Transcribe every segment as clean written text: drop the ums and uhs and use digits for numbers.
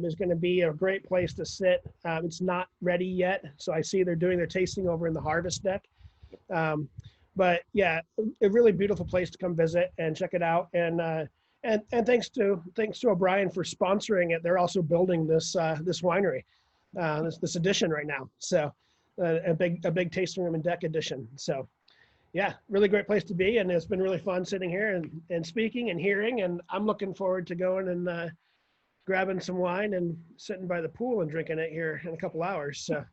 is going to be a great place to sit. It's not ready yet, so I see they're doing their tasting over in the harvest deck. But yeah, a really beautiful place to come visit and check it out. And thanks to O'Brien for sponsoring it. They're also building this this winery, this edition right now. So a big tasting room and deck edition. So yeah, really great place to be, and it's been really fun sitting here and speaking and hearing. And I'm looking forward to going and grabbing some wine and sitting by the pool and drinking it here in a couple hours. So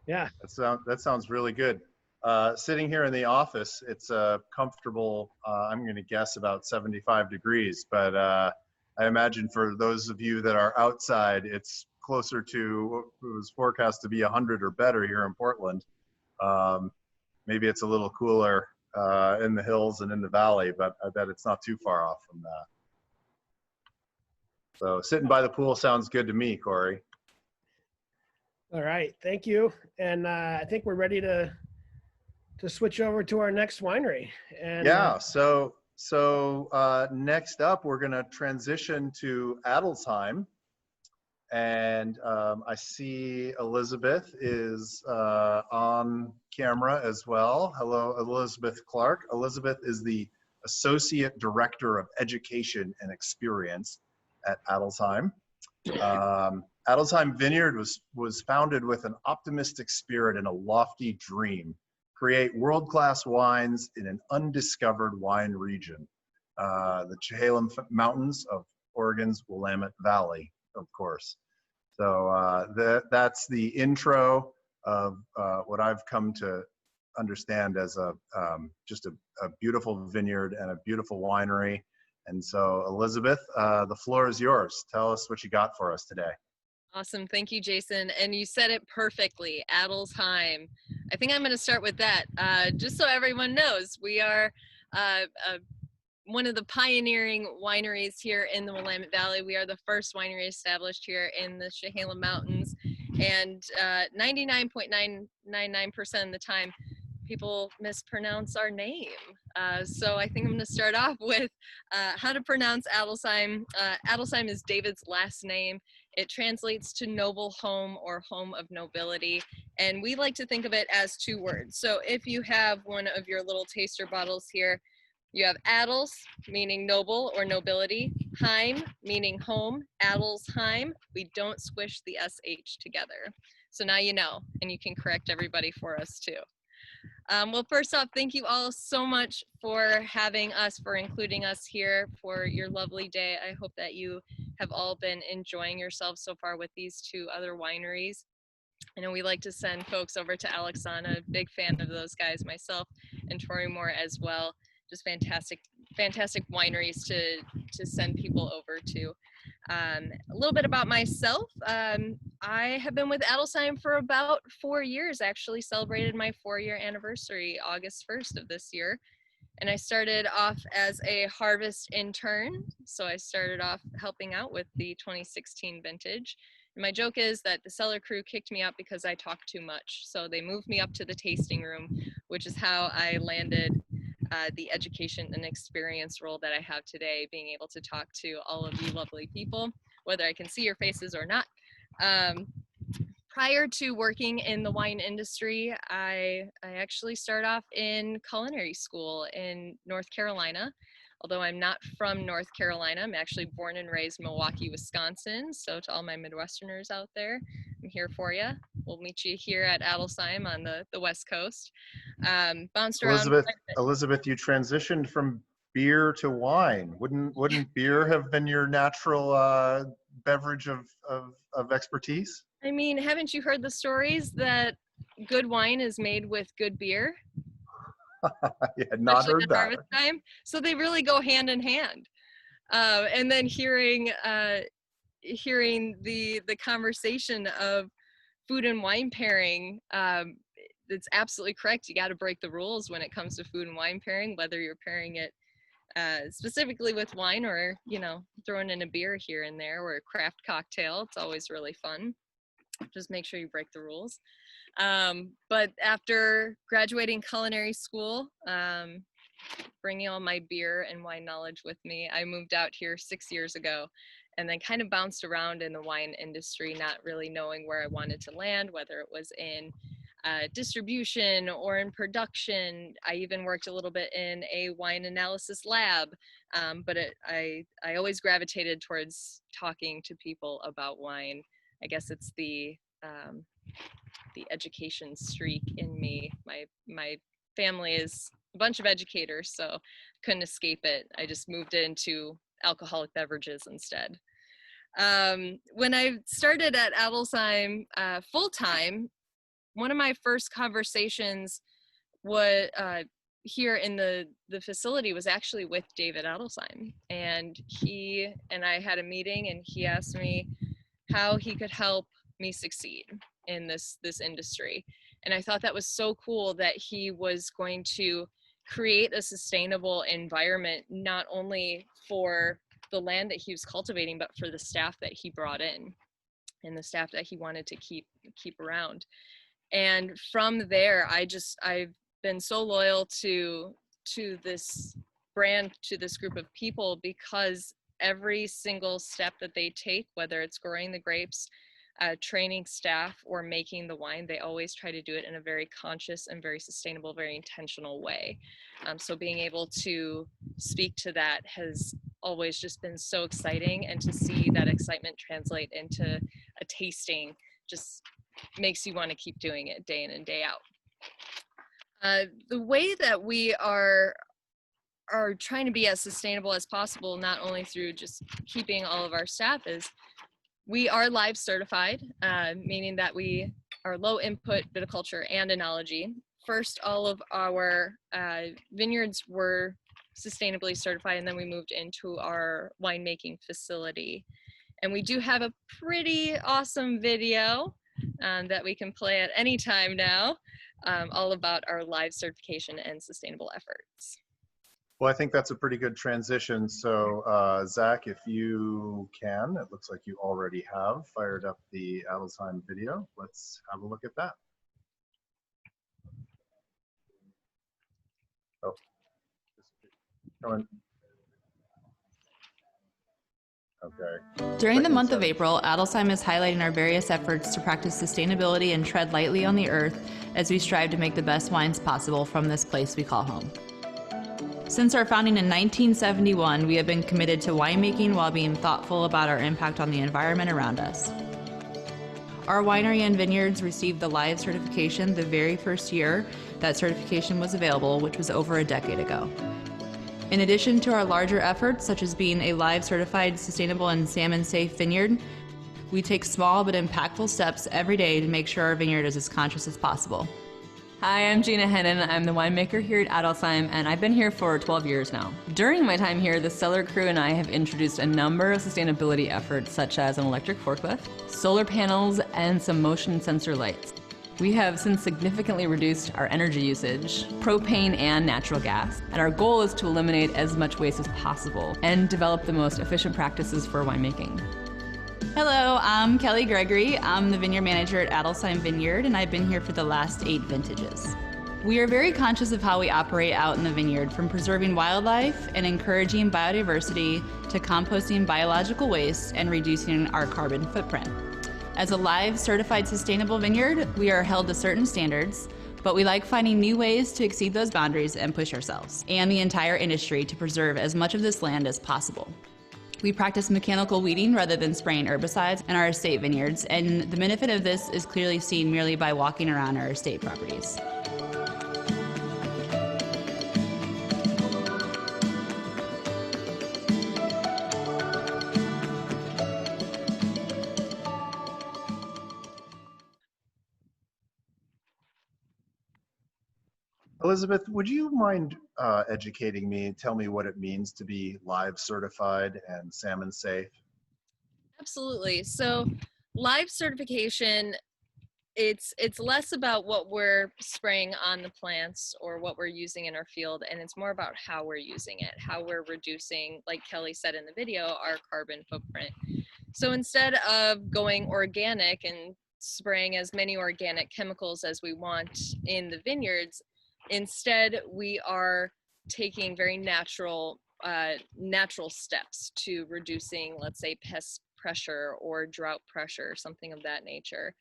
yeah, that sounds really good. Sitting here in the office, it's comfortable. I'm going to guess about 75 degrees, but I imagine for those of you that are outside, it's closer to what was forecast to be 100 or better here in Portland. Maybe it's a little cooler in the hills and in the valley, but I bet it's not too far off from that. So sitting by the pool sounds good to me, Corey. All right, thank you. And I think we're ready to switch over to our next winery. And yeah, so next up, we're going to transition to Adelsheim. And I see Elizabeth is on camera as well. Hello, Elizabeth Clark. Elizabeth is the Associate Director of Education and Experience at Adelsheim. Adelsheim Vineyard was founded with an optimistic spirit and a lofty dream: create world-class wines in an undiscovered wine region, the Chehalem Mountains of Oregon's Willamette Valley, of course. So that's the intro of what I've come to understand as just a beautiful vineyard and a beautiful winery. And so, Elizabeth, the floor is yours. Tell us what you got for us today. Awesome. Thank you, Jason. And you said it perfectly, Adelsheim. I think I'm going to start with that. Just so everyone knows, we are one of the pioneering wineries here in the Willamette Valley. We are the first winery established here in the Chehalem Mountains. And 99.999% of the time, people mispronounce our name. So I think I'm going to start off with how to pronounce Adelsheim. Adelsheim is David's last name. It translates to noble home or home of nobility. And we like to think of it as two words. So if you have one of your little taster bottles here, you have Adels, meaning noble or nobility, Heim, meaning home, Adelsheim. We don't squish the SH together. So now you know, and you can correct everybody for us too. Well, first off, thank you all so much for having us, for including us here for your lovely day. I hope that you have all been enjoying yourselves so far with these two other wineries. I know we like to send folks over to Alexana, big fan of those guys myself, and Torii Mor as well. Just fantastic wineries to send people over to. A little bit about myself. I have been with Adelsheim for about 4 years, actually celebrated my 4-year anniversary August 1st of this year. And I started off as a harvest intern. So I started off helping out with the 2016 vintage. And my joke is that the cellar crew kicked me out because I talked too much. So they moved me up to the tasting room, which is how I landed the education and experience role that I have today, being able to talk to all of you lovely people, whether I can see your faces or not. Prior to working in the wine industry, I actually started off in culinary school in North Carolina. Although I'm not from North Carolina, I'm actually born and raised in Milwaukee, Wisconsin. So to all my Midwesterners out there, I'm here for you. We'll meet you here at Adelsheim on the West Coast. Bounced around. Elizabeth, you transitioned from beer to wine. Wouldn't beer have been your natural beverage of expertise? I mean, haven't you heard the stories that good wine is made with good beer? Yeah, not heard that. Harvest time. So they really go hand in hand. And then hearing the conversation of food and wine pairing, it's absolutely correct. You got to break the rules when it comes to food and wine pairing, whether you're pairing it specifically with wine or, you know, throwing in a beer here and there or a craft cocktail. It's always really fun. Just make sure you break the rules. But after graduating culinary school, bringing all my beer and wine knowledge with me, I moved out here 6 years ago and then kind of bounced around in the wine industry, not really knowing where I wanted to land, whether it was in distribution or in production. I even worked a little bit in a wine analysis lab, but I always gravitated towards talking to people about wine. I guess it's the education streak in me. My family is a bunch of educators, so couldn't escape it. I just moved into alcoholic beverages instead. When I started at Adelsheim full-time, one of my first conversations was here in the facility was actually with David Adelsheim, and he and I had a meeting, and he asked me how he could help me succeed in this industry. And I thought that was so cool that he was going to create a sustainable environment, not only for the land that he was cultivating, but for the staff that he brought in and the staff that he wanted to keep around. And from there, I've been so loyal to this brand, to this group of people, because every single step that they take, whether it's growing the grapes, training staff, or making the wine, they always try to do it in a very conscious and very sustainable, very intentional way. So being able to speak to that has always just been so exciting, and to see that excitement translate into a tasting just makes you want to keep doing it day in and day out. The way that we are trying to be as sustainable as possible, not only through just keeping all of our staff, is we are live certified, meaning that we are low input viticulture and enology. First, all of our vineyards were sustainably certified, and then we moved into our winemaking facility. And we do have a pretty awesome video that we can play at any time now, all about our live certification and sustainable efforts. Well, I think that's a pretty good transition. So, Zach, if you can, it looks like you already have fired up the Adelsheim video. Let's have a look at that. Oh, come on. Okay. During the month of April, Adelsheim is highlighting our various efforts to practice sustainability and tread lightly on the earth as we strive to make the best wines possible from this place we call home. Since our founding in 1971, we have been committed to winemaking while being thoughtful about our impact on the environment around us. Our winery and vineyards received the Live certification the very first year that certification was available, which was over a decade ago. In addition to our larger efforts, such as being a Live certified sustainable and salmon-safe vineyard, we take small but impactful steps every day to make sure our vineyard is as conscious as possible. Hi, I'm Gina Hennon. I'm the winemaker here at Adelsheim, and I've been here for 12 years now. During my time here, the cellar crew and I have introduced a number of sustainability efforts, such as an electric forklift, solar panels, and some motion sensor lights. We have since significantly reduced our energy usage, propane and natural gas, and our goal is to eliminate as much waste as possible and develop the most efficient practices for winemaking. Hello, I'm Kelly Gregory. I'm the vineyard manager at Adelsheim Vineyard, and I've been here for the last 8 vintages. We are very conscious of how we operate out in the vineyard, from preserving wildlife and encouraging biodiversity to composting biological waste and reducing our carbon footprint. As a Live certified sustainable vineyard, we are held to certain standards, but we like finding new ways to exceed those boundaries and push ourselves and the entire industry to preserve as much of this land as possible. We practice mechanical weeding rather than spraying herbicides in our estate vineyards, and the benefit of this is clearly seen merely by walking around our estate properties. Elizabeth, would you mind educating me and tell me what it means to be Live certified and salmon safe? Absolutely. So Live certification, it's less about what we're spraying on the plants or what we're using in our field, and it's more about how we're using it, how we're reducing, like Kelly said in the video, our carbon footprint. So instead of going organic and spraying as many organic chemicals as we want in the vineyards, instead we are taking very natural natural steps to reducing, let's say, pest pressure or drought pressure, something of that nature.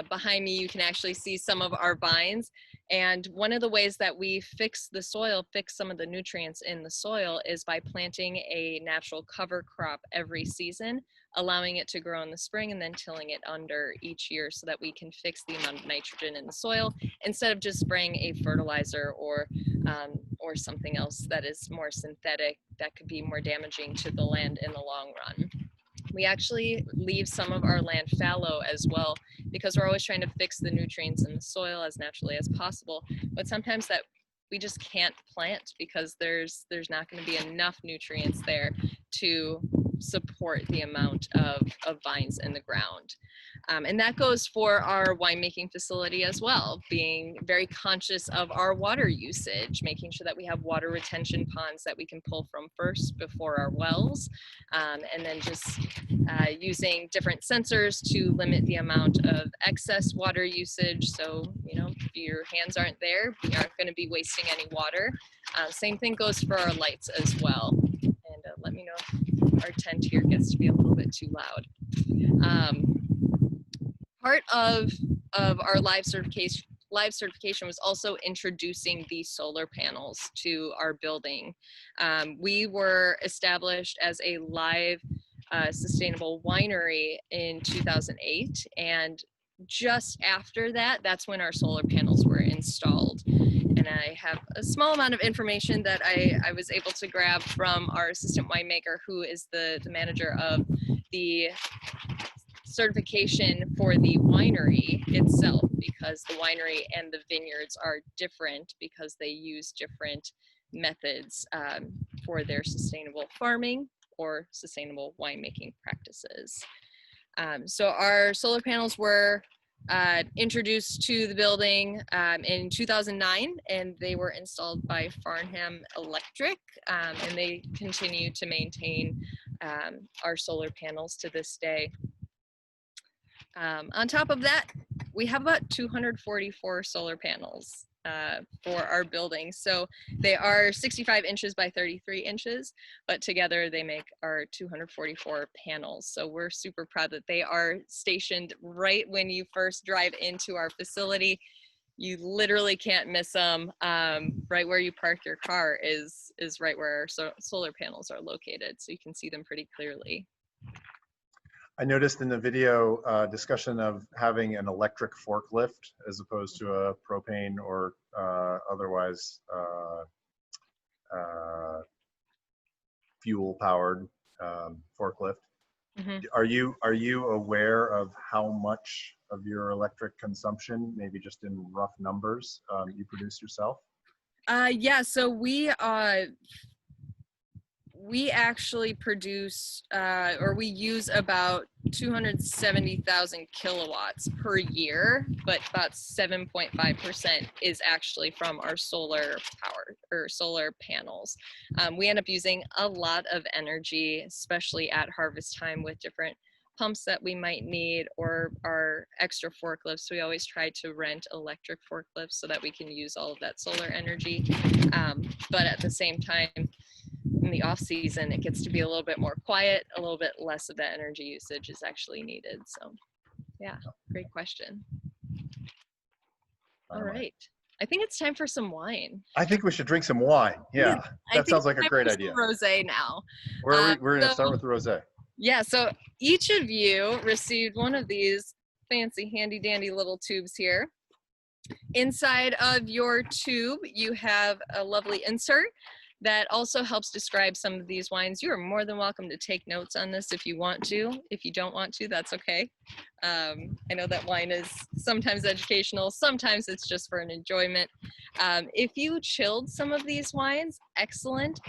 Behind me, you can actually see some of our vines. And one of the ways that we fix the soil, fix some of the nutrients in the soil, is by planting a natural cover crop every season, allowing it to grow in the spring and then tilling it under each year so that we can fix the amount of nitrogen in the soil instead of just spraying a fertilizer or something else that is more synthetic that could be more damaging to the land in the long run. We actually leave some of our land fallow as well because we're always trying to fix the nutrients in the soil as naturally as possible. But sometimes that we just can't plant because there's not going to be enough nutrients there to support the amount of vines in the ground. And that goes for our winemaking facility as well, being very conscious of our water usage, making sure that we have water retention ponds that we can pull from first before our wells, and then just using different sensors to limit the amount of excess water usage. So, you know, if your hands aren't there, we aren't going to be wasting any water. Same thing goes for our lights as well. And let me know if our tent here gets to be a little bit too loud. Part of our live certification was also introducing the solar panels to our building. We were established as a live sustainable winery in 2008, and just after that, that's when our solar panels were installed. And I have a small amount of information that I was able to grab from our assistant winemaker, who is the manager of the certification for the winery itself, because the winery and the vineyards are different because they use different methods for their sustainable farming or sustainable winemaking practices. So our solar panels were introduced to the building in 2009, and they were installed by Farnham Electric, and they continue to maintain our solar panels to this day. On top of that, we have about 244 solar panels for our building. So they are 65 inches by 33 inches, but together they make our 244 panels. So we're super proud that they are stationed right when you first drive into our facility. You literally can't miss them. Right where you park your car is right where our solar panels are located. So you can see them pretty clearly. I noticed in the video discussion of having an electric forklift as opposed to a propane or otherwise fuel-powered forklift. Mm-hmm. Are you aware of how much of your electric consumption, maybe just in rough numbers, you produce yourself? Yeah, so we actually produce, or we use about 270,000 kilowatts per year, but about 7.5% is actually from our solar power or solar panels. We end up using a lot of energy, especially at harvest time with different pumps that we might need or our extra forklifts. We always try to rent electric forklifts so that we can use all of that solar energy. But at the same time, in the off season, it gets to be a little bit more quiet, a little bit less of that energy usage is actually needed. So yeah, great question. All right. I think it's time for some wine. I think we should drink some wine. Yeah, that sounds like a great idea. Rosé now. We're going to start with the rosé. Yeah, so each of you received one of these fancy handy dandy little tubes here. Inside of your tube, you have a lovely insert that also helps describe some of these wines. You are more than welcome to take notes on this if you want to. If you don't want to, that's okay. I know that wine is sometimes educational, sometimes it's just for an enjoyment. If you chilled some of these wines, excellent.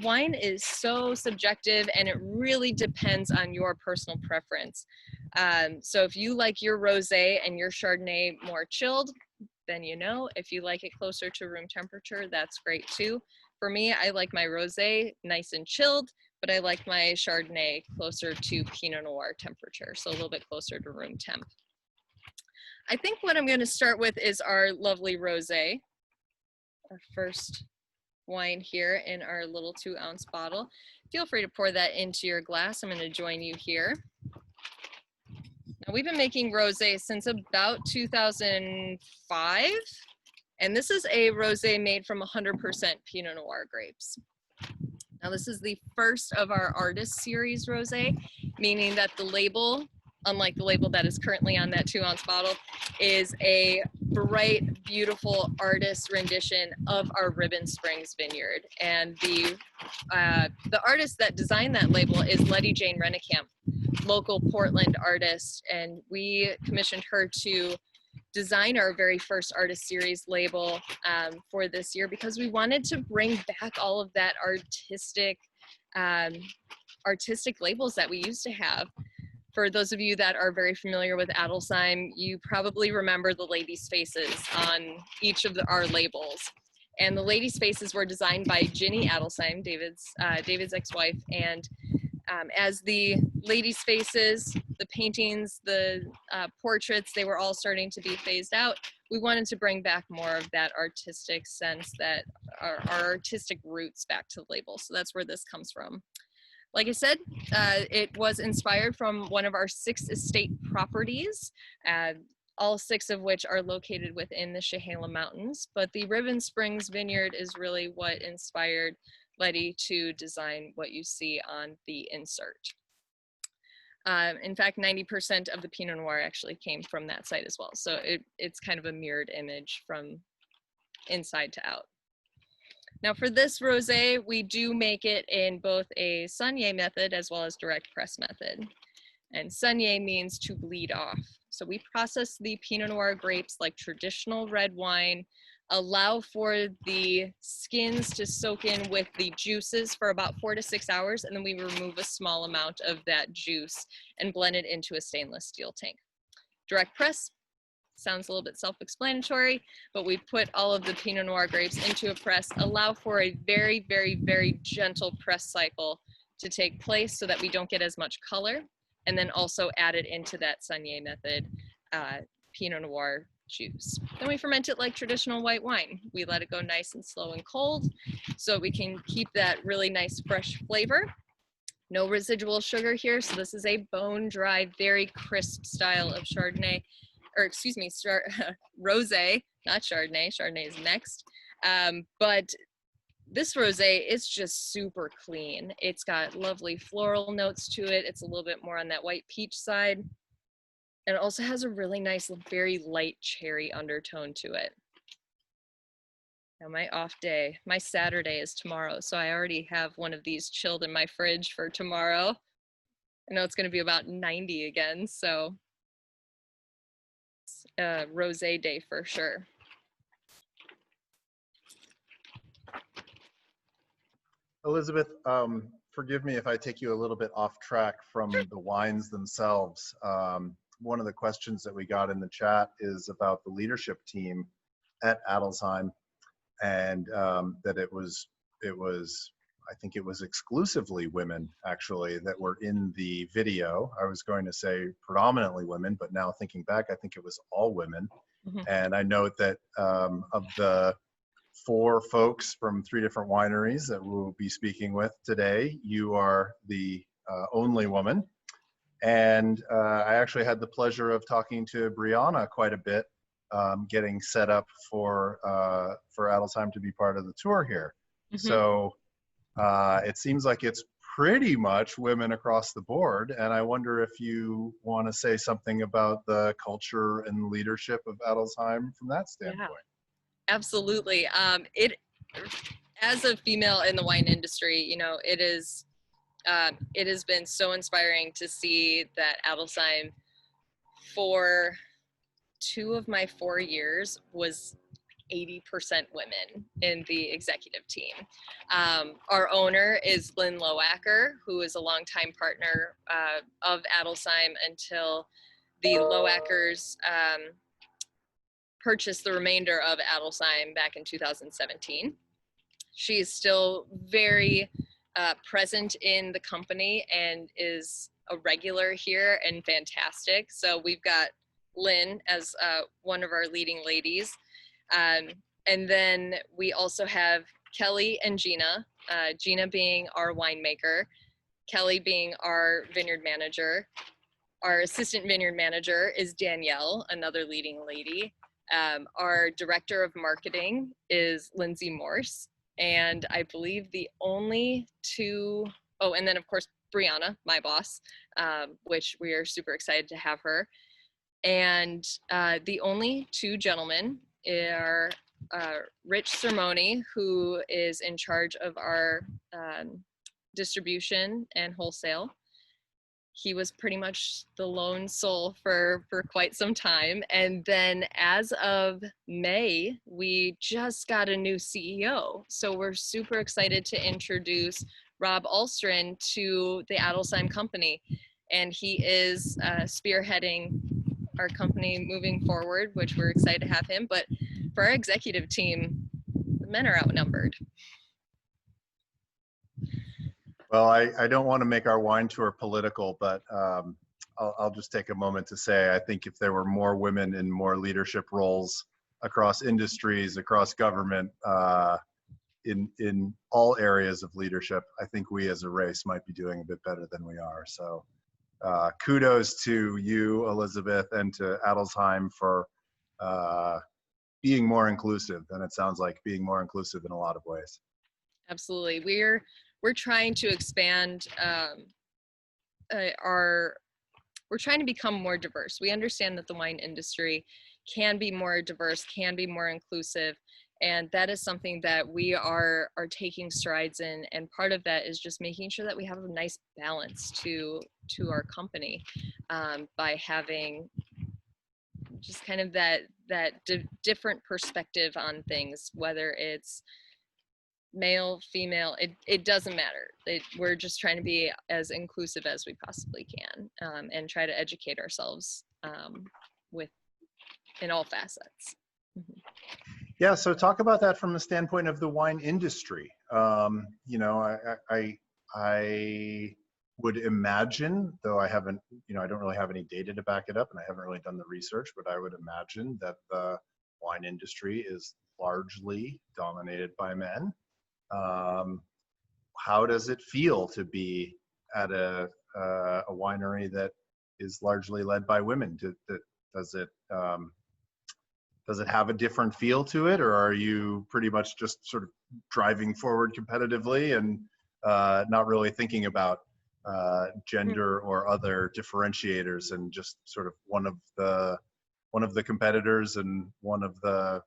Wine is so subjective and it really depends on your personal preference. So if you like your rosé and your Chardonnay more chilled, then you know. If you like it closer to room temperature, that's great too. For me, I like my rosé nice and chilled, but I like my Chardonnay closer to Pinot Noir temperature, so a little bit closer to room temp. I think what I'm going to start with is our lovely rosé, our first wine here in our little 2-ounce bottle. Feel free to pour that into your glass. I'm going to join you here. Now, we've been making rosé since about 2005, and this is a rosé made from 100% Pinot Noir grapes. Now, this is the first of our artist series rosé, meaning that the label, unlike the label that is currently on that 2-ounce bottle, is a bright, beautiful artist rendition of our Ribbon Springs vineyard. And the artist that designed that label is Letty Jane Rennekamp, local Portland artist, and we commissioned her to design our very first artist series label for this year, because we wanted to bring back all of that artistic labels that we used to have. For those of you that are very familiar with Adelsheim, you probably remember the ladies' faces on each of our labels. And the ladies' faces were designed by Ginny Adelsheim, David's ex-wife. And as the ladies' faces, the paintings, the portraits, they were all starting to be phased out, we wanted to bring back more of that artistic sense, that our artistic roots back to the label. So that's where this comes from. Like I said, it was inspired from one of our 6 estate properties, all 6 of which are located within the Chehalem Mountains. But the Ribbon Springs Vineyard is really what inspired Letty to design what you see on the insert. In fact, 90% of the Pinot Noir actually came from that site as well. So it's kind of a mirrored image from inside to out. Now for this rosé, we do make it in both a saignée method as well as direct press method. And saignée means to bleed off. So we process the Pinot Noir grapes like traditional red wine, allow for the skins to soak in with the juices for about 4 to 6 hours, and then we remove a small amount of that juice and blend it into a stainless steel tank. Direct press sounds a little bit self-explanatory, but we put all of the Pinot Noir grapes into a press, allow for a very, very, very gentle press cycle to take place so that we don't get as much color, and then also add it into that saignée method Pinot Noir juice. Then we ferment it like traditional white wine. We let it go nice and slow and cold so we can keep that really nice fresh flavor. No residual sugar here, so this is a bone dry, very crisp style of Chardonnay, or excuse me, rosé, not Chardonnay. Chardonnay is next. But this rosé is just super clean. It's got lovely floral notes to it. It's a little bit more on that white peach side. And it also has a really nice, very light cherry undertone to it. Now my off day, my Saturday is tomorrow, so I already have one of these chilled in my fridge for tomorrow. I know it's gonna be about 90 again, so it's a rosé day for sure. Elizabeth, forgive me if I take you a little bit off track from the wines themselves. One of the questions that we got in the chat is about the leadership team at Adelsheim, and that it was, I think it was exclusively women actually that were in the video. I was going to say predominantly women, but now thinking back, I think it was all women. Mm-hmm. And I note that of the 4 folks from 3 different wineries that we'll be speaking with today, you are the only woman. And I actually had the pleasure of talking to Brianna quite a bit, getting set up for Adelsheim to be part of the tour here. Mm-hmm. So it seems like it's pretty much women across the board. And I wonder if you want to say something about the culture and leadership of Adelsheim from that standpoint. Yeah, absolutely. As a female in the wine industry, you know, it has been so inspiring to see that Adelsheim, for 2 of my 4 years, was 80% women in the executive team. Our owner is Lynn Loacker, who is a longtime partner of Adelsheim until the Loackers purchased the remainder of Adelsheim back in 2017. She's still very present in the company and is a regular here and fantastic. So we've got Lynn as one of our leading ladies. And then we also have Kelly and Gina, Gina being our winemaker, Kelly being our vineyard manager. Our assistant vineyard manager is Danielle, another leading lady. Our director of marketing is Lindsay Morse. And I believe the only two, oh, and then of course, Brianna, my boss, which we are super excited to have her. And the only two gentlemen are Rich Sermoni, who is in charge of our distribution and wholesale. He was pretty much the lone soul for quite some time. And then as of May, we just got a new CEO. So we're super excited to introduce Rob Alstrin to the Adelsheim company. And he is spearheading our company moving forward, which we're excited to have him. But for our executive team, the men are outnumbered. Well, I don't want to make our wine tour political, but I'll just take a moment to say I think if there were more women in more leadership roles across industries, across government, in all areas of leadership, I think we as a race might be doing a bit better than we are. So kudos to you, Elizabeth, and to Adelsheim for being more inclusive. And it sounds like being more inclusive in a lot of ways. Absolutely. We're trying to expand we're trying to become more diverse. We understand that the wine industry can be more diverse, can be more inclusive, and that is something that we are taking strides in. And part of that is just making sure that we have a nice balance to our company by having just kind of that different perspective on things, whether it's male, female, it doesn't matter. We're just trying to be as inclusive as we possibly can and try to educate ourselves in all facets. Mm-hmm. Yeah, so talk about that from the standpoint of the wine industry. You know, I would imagine, though I haven't, you know, I don't really have any data to back it up and I haven't really done the research, but I would imagine that the wine industry is largely dominated by men. How does it feel to be at a winery that is largely led by women? Does it have a different feel to it, or are you pretty much just sort of driving forward competitively and not really thinking about gender or other differentiators, and just sort of one of the competitors and one of the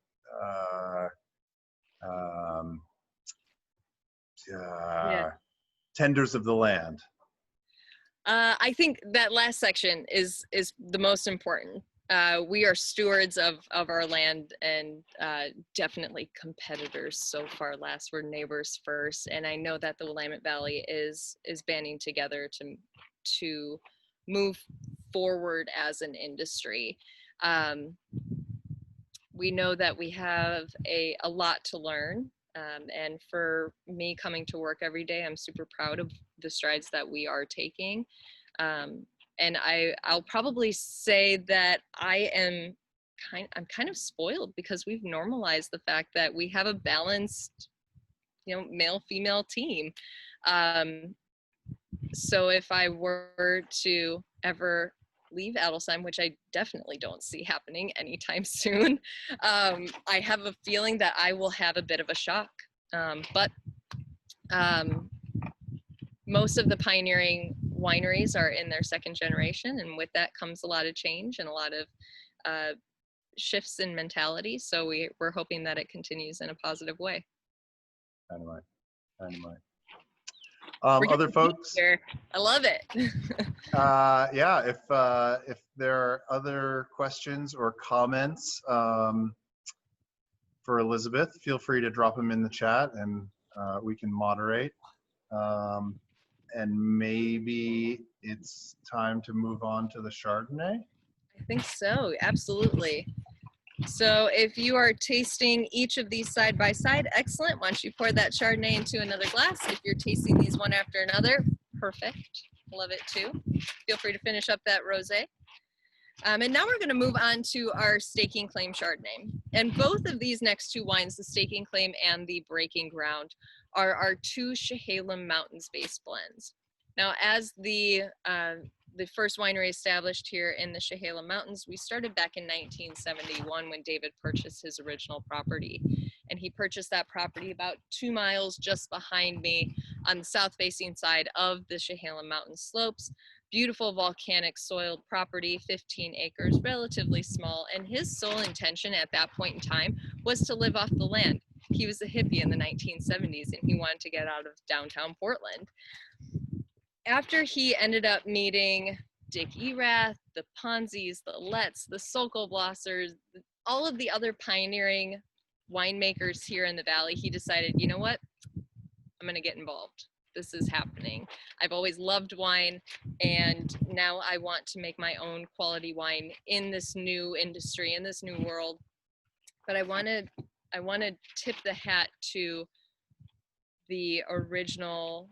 tenders of the land? I think that last section is the most important. We are stewards of our land and definitely competitors so far last. We're neighbors first, and I know that the Willamette Valley is banding together to move forward as an industry. We know that we have a lot to learn, and for me coming to work every day, I'm super proud of the strides that we are taking. And I'll probably say that I'm kind of spoiled because we've normalized the fact that we have a balanced, you know, male-female team. So if I were to ever leave Adelsheim, which I definitely don't see happening anytime soon, I have a feeling that I will have a bit of a shock. But most of the pioneering wineries are in their second generation, and with that comes a lot of change and a lot of shifts in mentality. So we're hoping that it continues in a positive way. Anyway. Other folks? I love it. Yeah, if there are other questions or comments for Elizabeth, feel free to drop them in the chat and we can moderate. And maybe it's time to move on to the Chardonnay. I think so, absolutely. So if you are tasting each of these side by side, excellent. Once you pour that Chardonnay into another glass, if you're tasting these one after another, perfect. Love it too. Feel free to finish up that rosé. And now we're going to move on to our Staking Claim Chardonnay. And both of these next two wines, the Staking Claim and the Breaking Ground, are our two Chehalem Mountains-based blends. Now, as the first winery established here in the Chehalem Mountains, we started back in 1971 when David purchased his original property. And he purchased that property about 2 miles just behind me on the south-facing side of the Chehalem Mountain slopes. Beautiful volcanic soiled property, 15 acres, relatively small, and his sole intention at that point in time was to live off the land. He was a hippie in the 1970s and he wanted to get out of downtown Portland. After he ended up meeting Dick Erath, the Ponzis, the Letts, the Sokol Blossers, all of the other pioneering winemakers here in the valley, he decided, you know what, I'm gonna get involved. This is happening. I've always loved wine, and now I want to make my own quality wine in this new industry, in this new world. But I want to tip the hat to the original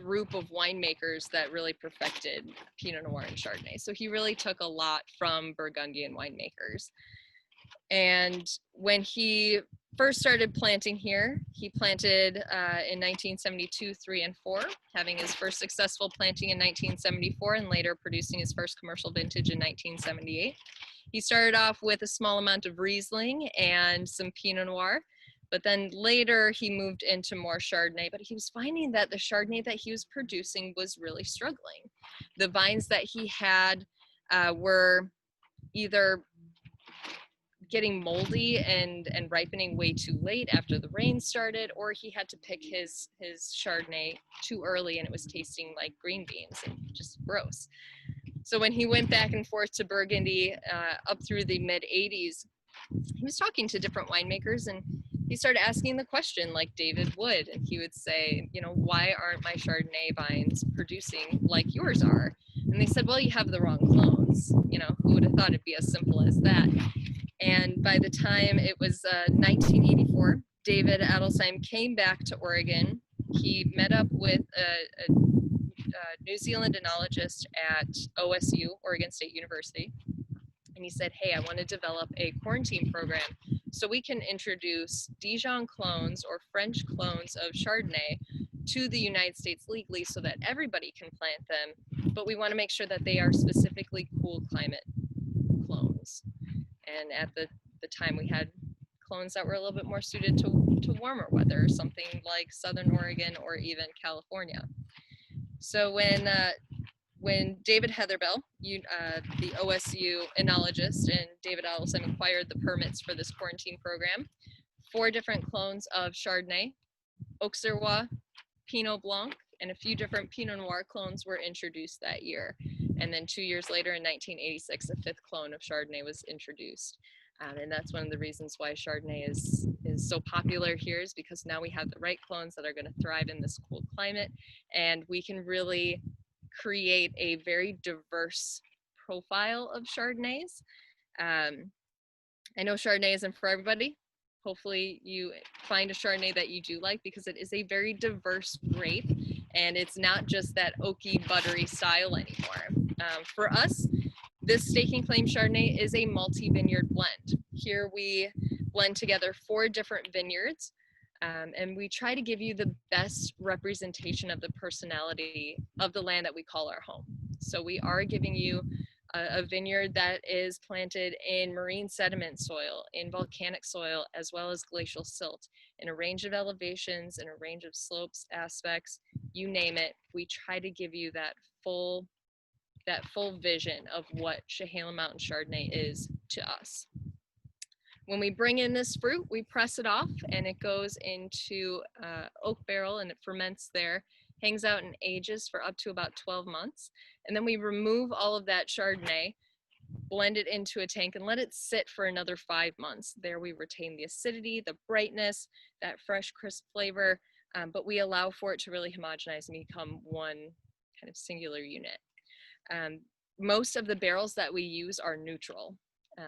group of winemakers that really perfected Pinot Noir and Chardonnay. So he really took a lot from Burgundian winemakers. And when he first started planting here, he planted in 1972, 3, and 4, having his first successful planting in 1974 and later producing his first commercial vintage in 1978. He started off with a small amount of Riesling and some Pinot Noir, but then later he moved into more Chardonnay, but he was finding that the Chardonnay that he was producing was really struggling. The vines that he had were either getting moldy and ripening way too late after the rain started, or he had to pick his Chardonnay too early and it was tasting like green beans and just gross. So when he went back and forth to Burgundy up through the mid 80s, he was talking to different winemakers and he started asking the question like David would, and he would say, you know, why aren't my Chardonnay vines producing like yours are? And they said, well, you have the wrong clones. You know, who would have thought it'd be as simple as that? And by the time it was 1984, David Adelsheim came back to Oregon. He met up with a New Zealand enologist at OSU, Oregon State University. And he said, hey, I want to develop a quarantine program so we can introduce Dijon clones or French clones of Chardonnay to the United States legally so that everybody can plant them. But we want to make sure that they are specifically cool climate clones. And at the time we had clones that were a little bit more suited to warmer weather, something like Southern Oregon or even California. So when David Heatherbell, the OSU enologist, and David Adelsheim acquired the permits for this quarantine program, 4 different clones of Chardonnay, Auxerrois, Pinot Blanc, and a few different Pinot Noir clones were introduced that year. And then 2 years later in 1986, a 5th clone of Chardonnay was introduced. And that's one of the reasons why Chardonnay is so popular here, is because now we have the right clones that are going to thrive in this cool climate, and we can really create a very diverse profile of Chardonnays. I know Chardonnay isn't for everybody. Hopefully you find a Chardonnay that you do like, because it is a very diverse grape and it's not just that oaky, buttery style anymore. For us, this Staking Claim Chardonnay is a multi-vineyard blend. Here we blend together 4 different vineyards, and we try to give you the best representation of the personality of the land that we call our home. So we are giving you a vineyard that is planted in marine sediment soil, in volcanic soil, as well as glacial silt, in a range of elevations, in a range of slopes, aspects, you name it. We try to give you that full vision of what Chehalem Mountain Chardonnay is to us. When we bring in this fruit, we press it off and it goes into oak barrel and it ferments there, hangs out and ages for up to about 12 months. And then we remove all of that Chardonnay, blend it into a tank and let it sit for another 5 months. There we retain the acidity, the brightness, that fresh, crisp flavor, but we allow for it to really homogenize and become one kind of singular unit. Most of the barrels that we use are neutral,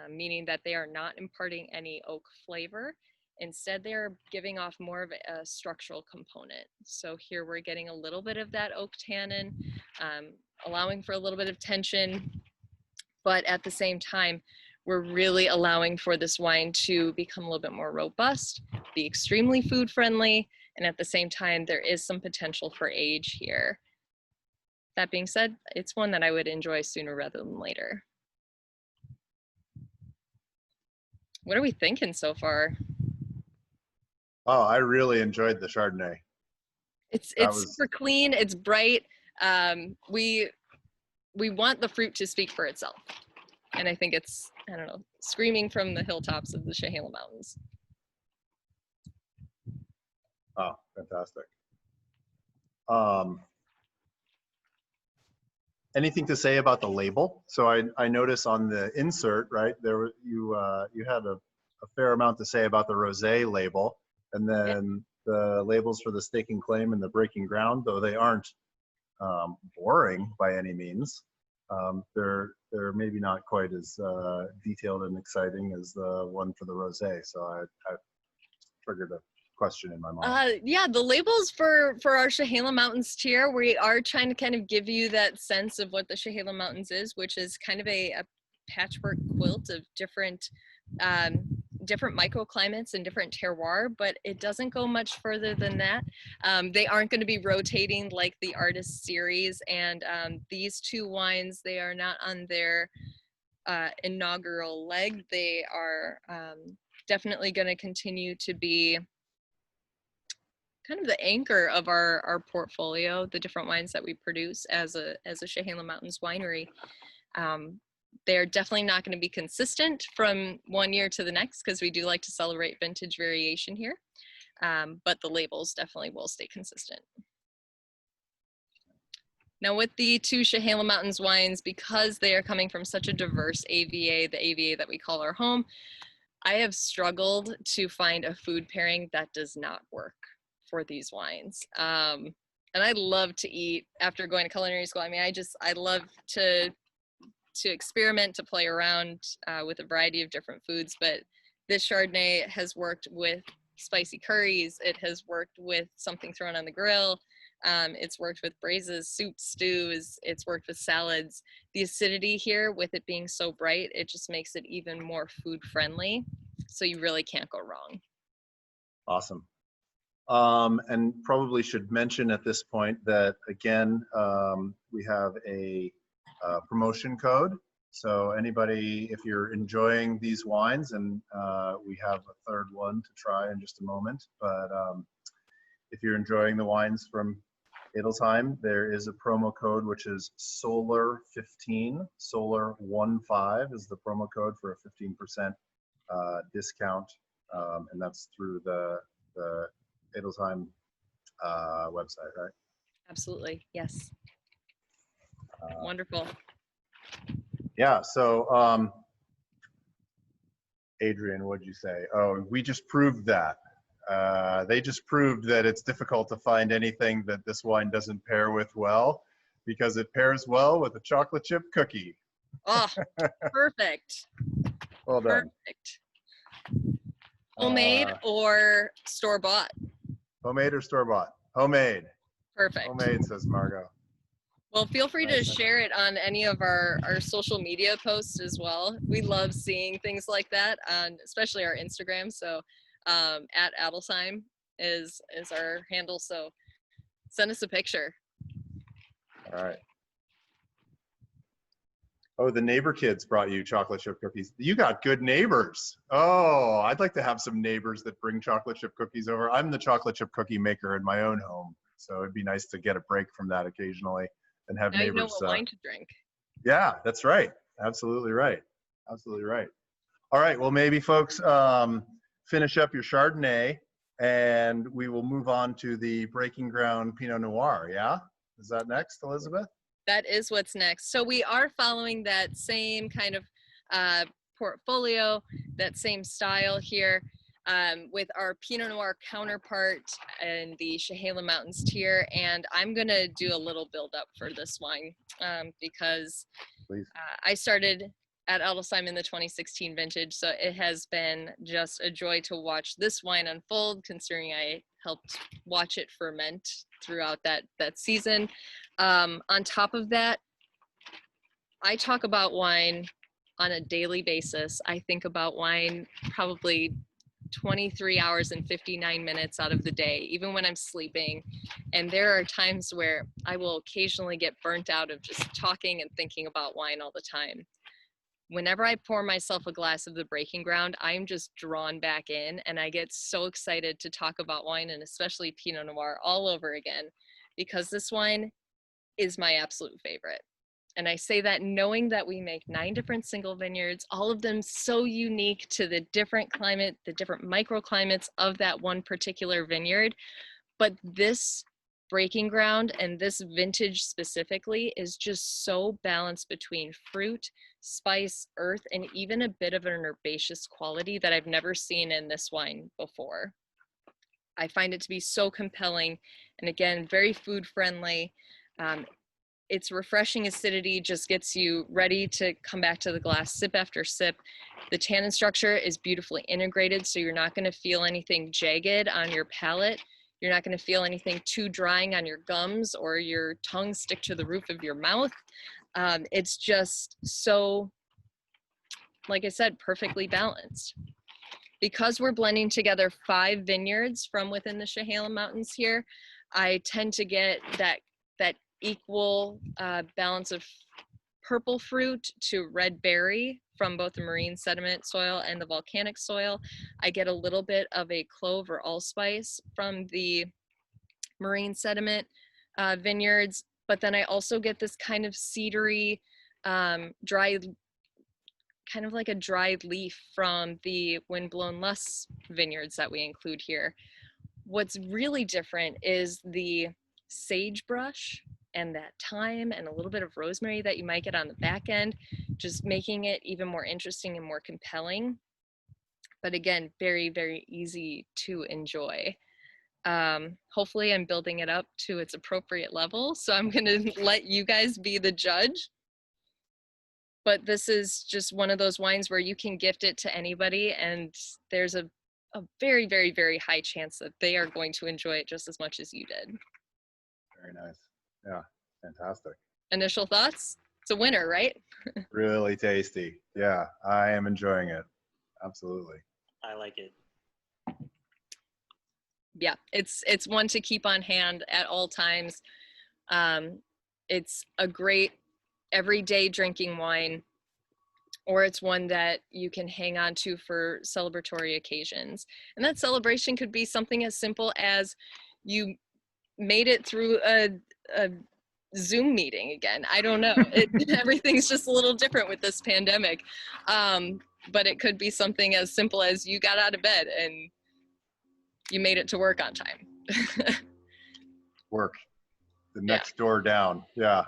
meaning that they are not imparting any oak flavor. Instead, they're giving off more of a structural component. So here we're getting a little bit of that oak tannin, allowing for a little bit of tension, but at the same time, we're really allowing for this wine to become a little bit more robust, be extremely food friendly, and at the same time, there is some potential for age here. That being said, it's one that I would enjoy sooner rather than later. What are we thinking so far? Oh, I really enjoyed the Chardonnay. It's super clean, it's bright. We want the fruit to speak for itself. And I think it's, I don't know, screaming from the hilltops of the Chehalem Mountains. Oh, fantastic. Anything to say about the label? So I notice on the insert, right, there you had a fair amount to say about the rosé label, and then the labels for the stake and claim and the breaking ground, though they aren't boring by any means. They're maybe not quite as detailed and exciting as the one for the rosé. So I triggered a question in my mind. Yeah, the labels for our Chehalem Mountains tier, we are trying to kind of give you that sense of what the Chehalem Mountains is, which is kind of a patchwork quilt of different microclimates and different terroir, but it doesn't go much further than that. They aren't going to be rotating like the Artist series, and these two wines, they are not on their inaugural leg. They are definitely going to continue to be kind of the anchor of our portfolio, the different wines that we produce as a Chehalem Mountains winery. They're definitely not going to be consistent from one year to the next, because we do like to celebrate vintage variation here. But the labels definitely will stay consistent. Now with the two Chehalem Mountains wines, because they are coming from such a diverse AVA, the AVA that we call our home, I have struggled to find a food pairing that does not work for these wines. And I love to eat after going to culinary school. I mean, I love to experiment, to play around with a variety of different foods, but this Chardonnay has worked with spicy curries. It has worked with something thrown on the grill. It's worked with braises, soups, stews. It's worked with salads. The acidity here, with it being so bright, it just makes it even more food friendly. So you really can't go wrong. Awesome. And probably should mention at this point that, again, we have a promotion code. So anybody, if you're enjoying these wines, and we have a third one to try in just a moment, but if you're enjoying the wines from Adelsheim, there is a promo code, which is SOLAR15. SOLAR15 is the promo code for a 15% discount, and that's through the Adelsheim website, right? Absolutely, yes. Wonderful. Yeah, so Adrian, what'd you say? Oh, we just proved that. They just proved that it's difficult to find anything that this wine doesn't pair with well, because it pairs well with a chocolate chip cookie. Oh, perfect. Well done. Perfect. Homemade or store-bought? Homemade or store-bought? Homemade. Perfect. Homemade, says Margot. Well, feel free to share it on any of our social media posts as well. We love seeing things like that, on especially our Instagram. So at Adelsheim is our handle. So send us a picture. All right. Oh, the neighbor kids brought you chocolate chip cookies. You got good neighbors. Oh, I'd like to have some neighbors that bring chocolate chip cookies over. I'm the chocolate chip cookie maker in my own home, so it'd be nice to get a break from that occasionally and have Now neighbors. You know what wine to drink. Yeah, that's right. Absolutely right. Absolutely right. All right. Well, maybe folks finish up your Chardonnay, and we will move on to the Breaking Ground Pinot Noir. Yeah, is that next, Elizabeth? That is what's next. So we are following that same kind of portfolio, that same style here, with our Pinot Noir counterpart in the Chehalem Mountains tier. And I'm going to do a little build up for this wine because I started at Adelsheim in the 2016 vintage. So it has been just a joy to watch this wine unfold, considering I helped watch it ferment throughout that season. On top of that, I talk about wine on a daily basis. I think about wine probably 23 hours and 59 minutes out of the day, even when I'm sleeping. And there are times where I will occasionally get burnt out of just talking and thinking about wine all the time. Whenever I pour myself a glass of the Breaking Ground, I'm just drawn back in, and I get so excited to talk about wine, and especially Pinot Noir, all over again, because this wine is my absolute favorite. And I say that knowing that we make 9 different single vineyards, all of them so unique to the different climate, the different microclimates of that one particular vineyard. But this Breaking Ground and this vintage specifically is just so balanced between fruit, spice, earth, and even a bit of an herbaceous quality that I've never seen in this wine before. I find it to be so compelling, and again, very food friendly. Its refreshing acidity just gets you ready to come back to the glass sip after sip. The tannin structure is beautifully integrated, so you're not going to feel anything jagged on your palate. You're not going to feel anything too drying on your gums or your tongue stick to the roof of your mouth. It's just so, like I said, perfectly balanced. Because we're blending together 5 vineyards from within the Chehalem Mountains here, I tend to get that equal balance of purple fruit to red berry from both the marine sediment soil and the volcanic soil. I get a little bit of a clove or allspice from the marine sediment vineyards, but then I also get this kind of cedary, dry, kind of like a dried leaf from the windblown Luss vineyards that we include here. What's really different is the sagebrush and that thyme and a little bit of rosemary that you might get on the back end, just making it even more interesting and more compelling. But again, very, very easy to enjoy. Hopefully I'm building it up to its appropriate level, so I'm gonna let you guys be the judge. But this is just one of those wines where you can gift it to anybody, and there's a very, very, very high chance that they are going to enjoy it just as much as you did. Very nice. Yeah, fantastic. Initial thoughts? It's a winner, right? Really tasty. Yeah, I am enjoying it. Absolutely. I like it. Yeah, it's one to keep on hand at all times. It's a great everyday drinking wine, or it's one that you can hang on to for celebratory occasions. And that celebration could be something as simple as you made it through a Zoom meeting again. I don't know. Everything's just a little different with this pandemic. But it could be something as simple as you got out of bed and you made it to work on time. Work. The next door down. Yeah.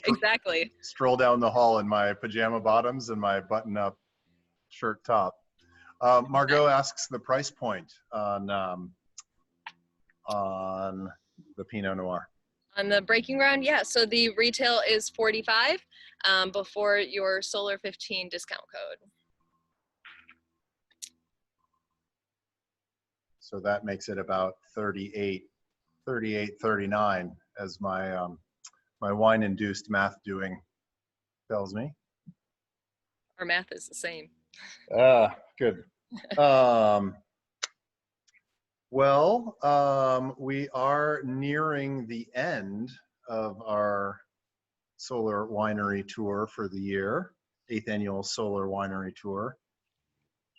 Exactly. Stroll down the hall in my pajama bottoms and my button-up shirt top. Margot asks the price point on the Pinot Noir. On the Breaking Ground, yeah. So the retail is $45 before your Solar 15 discount code. So that makes it about 38, 39 as my my wine-induced math doing tells me. Our math is the same. Good. We are nearing the end of our Solar Winery Tour for the year, 8th annual Solar Winery Tour.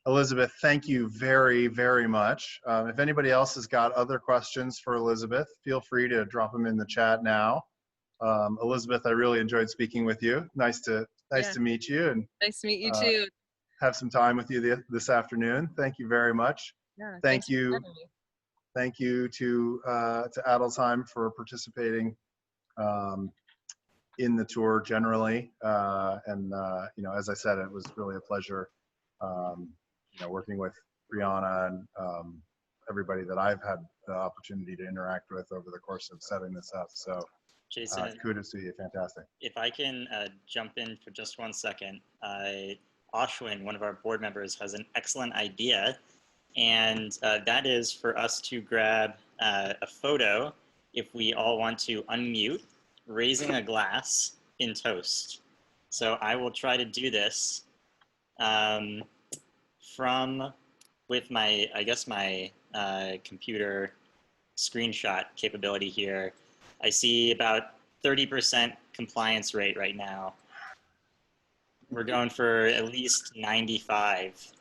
Elizabeth, thank you very, very much. If anybody else has got other questions for Elizabeth, feel free to drop them in the chat now. Elizabeth, I really enjoyed speaking with you. Nice to meet you, and nice to meet you too. Have some time with you this afternoon. Thank you very much. Yeah, thank you to Adelsheim for participating in the tour generally. You know, as I said, it was really a pleasure. You know, working with Brianna and everybody that I've had the opportunity to interact with over the course of setting this up. So, Jason, kudos to you. Fantastic. If I can jump in for just 1 second, Ashwin, one of our board members, has an excellent idea, and that is for us to grab a photo if we all want to unmute, raising a glass in toast. So I will try to do this with my, I guess my computer screenshot capability here. I see about 30% compliance rate right now. We're going for at least 95.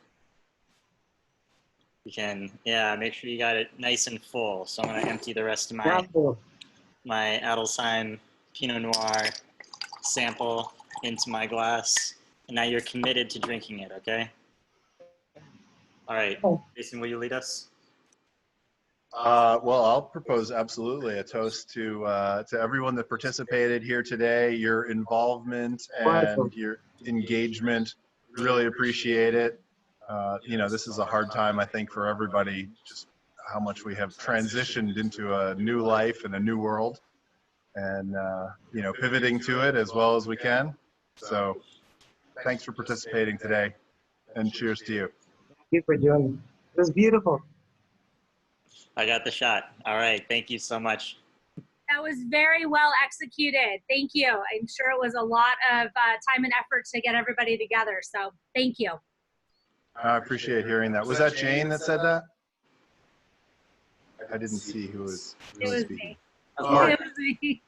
You can, yeah, make sure you got it nice and full. So I'm gonna empty the rest of my Adelsheim Pinot Noir sample into my glass. And now you're committed to drinking it, okay? All right, Jason, will you lead us? Well, I'll propose absolutely a toast to everyone that participated here today. Your involvement and your engagement, really appreciate it. You know, this is a hard time, I think, for everybody. Just how much we have transitioned into a new life and a new world, and you know, pivoting to it as well as we can. So, thanks for participating today, and cheers to you. Thank you for joining. It was beautiful. I got the shot. All right, thank you so much. That was very well executed. Thank you. I'm sure it was a lot of time and effort to get everybody together. So thank you. I appreciate hearing that. Was that Jane that said that? I didn't see who was speaking. Me. Mark. It was me.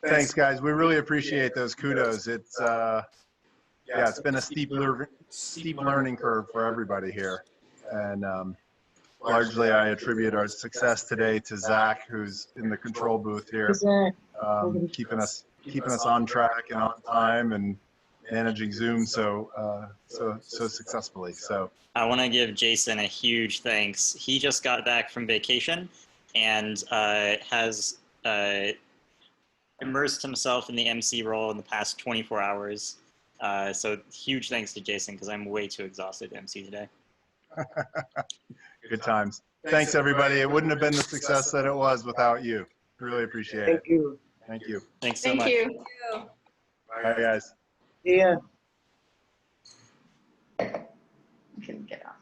Thanks, guys. We really appreciate those kudos. It's yeah, it's been a steep learning curve for everybody here, and largely I attribute our success today to Zach, who's in the control booth here, keeping us on track and on time and managing Zoom so successfully. So I want to give Jason a huge thanks. He just got back from vacation and has immersed himself in the MC role in the past 24 hours. So huge thanks to Jason, because I'm way too exhausted to MC today. Good times. Thanks, everybody. It wouldn't have been the success that it was without you. Really appreciate it. Thank you. Thank you. Thanks so much. you. Bye, guys. Yeah. You can get off.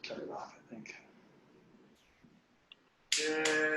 Turn it off, I think. Yay.